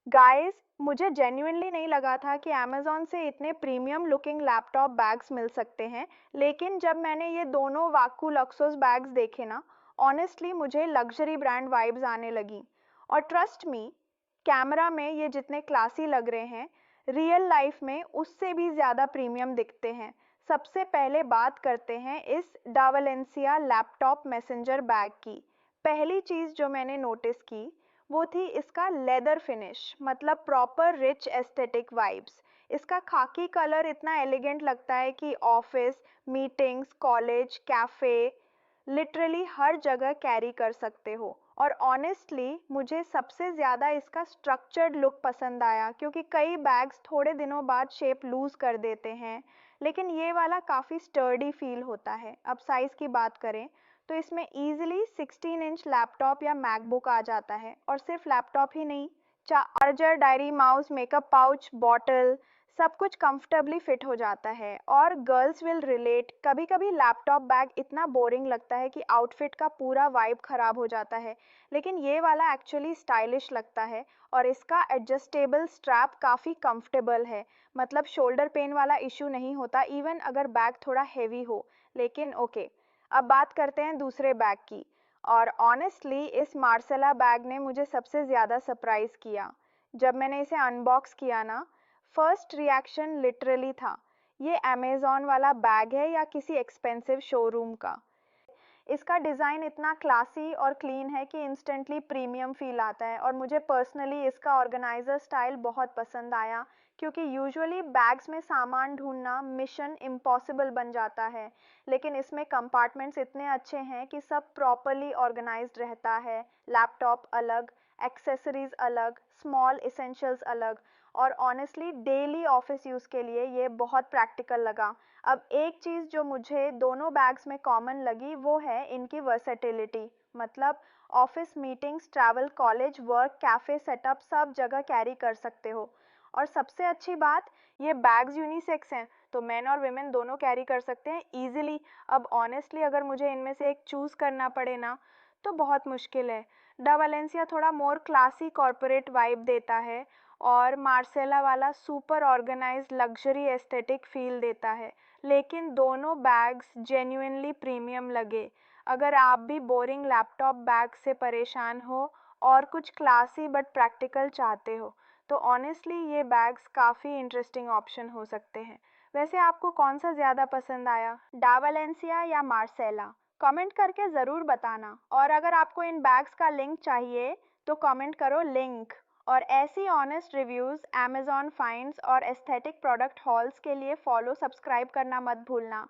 Guys, मुझे genuinely नहीं लगा था कि अमेज़न से इतने प्रीमियम लुकिंग लैपटॉप बैग्स मिल सकते हैं, लेकिन जब मैंने ये दोनों वाकू लक्सस बैग्स देखे ना, ऑनेस्टली मुझे लग्जरी ब्रांड वाइब्स आने लगी। और ट्रस्ट मी, कैमरा में ये जितने क्लासी लग रहे हैं, रियल लाइफ में उससे भी ज़्यादा प्रीमियम दिखते हैं। सबसे पहले बात करते हैं इस डावलेंसिया लैपटॉप मैसेंजर बैग की। पहली चीज़ जो मैंने नोटिस की वो थी इसका लेदर फिनिश, मतलब प्रॉपर रिच एस्थेटिक वाइब्स। इसका खाकी कलर इतना एलिगेंट लगता है कि office, meetings, college, cafe, literally हर जगह कैरी कर सकते हो। और ऑनेस्टली मुझे सबसे ज़्यादा इसका स्ट्रक्चर्ड लुक पसंद आया, क्योंकि कई बैग्स थोड़े दिनों बाद शेप लूज़ कर देते हैं, लेकिन ये वाला काफ़ी स्टर्डी फील होता है। अब साइज़ की बात करें तो इसमें इजीली 16 इंच लैपटॉप या मैकबुक आ जाता है। और सिर्फ लैपटॉप ही नहीं, charger, diary, mouse, makeup pouch, bottle, सब कुछ कंफर्टेबली फिट हो जाता है। और गर्ल्स विल रिलेट, कभी कभी लैपटॉप बैग इतना बोरिंग लगता है कि आउटफिट का पूरा वाइब खराब हो जाता है, लेकिन ये वाला एक्चुअली स्टाइलिश लगता है। और इसका एडजस्टेबल स्ट्रैप काफ़ी कंफर्टेबल है, मतलब शोल्डर पेन वाला इशू नहीं होता इवन अगर बैग थोड़ा हैवी हो। लेकिन ओके, अब बात करते हैं दूसरे बैग की। और ऑनेस्टली इस मार्सेला बैग ने मुझे सबसे ज़्यादा सरप्राइज़ किया। जब मैंने इसे अनबॉक्स किया ना, फर्स्ट रिएक्शन लिटरली था, ये अमेज़न वाला बैग है या किसी एक्सपेंसिव शोरूम का। इसका डिज़ाइन इतना क्लासी और क्लीन है कि इंस्टेंटली प्रीमियम फील आता है। और मुझे पर्सनली इसका ऑर्गेनाइजर स्टाइल बहुत पसंद आया, क्योंकि यूजुअली बैग्स में सामान ढूंढना मिशन इम्पॉसिबल बन जाता है, लेकिन इसमें कंपार्टमेंट्स इतने अच्छे हैं कि सब प्रॉपरली ऑर्गेनाइज्ड रहता है। लैपटॉप अलग, एक्सेसरीज अलग, स्मॉल इसेंशियल्स अलग। और ऑनेस्टली डेली ऑफिस यूज़ के लिए ये बहुत प्रैक्टिकल लगा। अब एक चीज़ जो मुझे दोनों बैग्स में कॉमन लगी वो है इनकी वर्सेटिलिटी, मतलब office meetings, travel, college, work, cafe setup सब जगह कैरी कर सकते हो। और सबसे अच्छी बात, ये बैग्स यूनिसेक्स हैं, तो मेन और वुमेन दोनों कैरी कर सकते हैं इजीली। अब ऑनेस्टली अगर मुझे इनमें से एक चूज़ करना पड़े ना, तो बहुत मुश्किल है। डा वलेंसिया थोड़ा मोर क्लासी कॉरपोरेट वाइब देता है, और मार्सेला वाला super organised luxury aesthetic feel देता है। लेकिन दोनों बैग्स जेन्युइनली प्रीमियम लगे। अगर आप भी बोरिंग लैपटॉप बैग से परेशान हो और कुछ क्लासी बट प्रैक्टिकल चाहते हो, तो ऑनेस्टली ये बैग्स काफ़ी इंटरेस्टिंग ऑप्शन हो सकते हैं। वैसे आपको कौन सा ज़्यादा पसंद आया, डा वलेंसिया या मार्सेला? कमेंट करके ज़रूर बताना। और अगर आपको इन बैग्स का लिंक चाहिए तो कमेंट करो लिंक। और ऐसी ऑनेस्ट रिव्यूज़, अमेज़न फाइंड्स और एस्थेटिक प्रोडक्ट हॉल्स के लिए फॉलो सब्सक्राइब करना मत भूलना।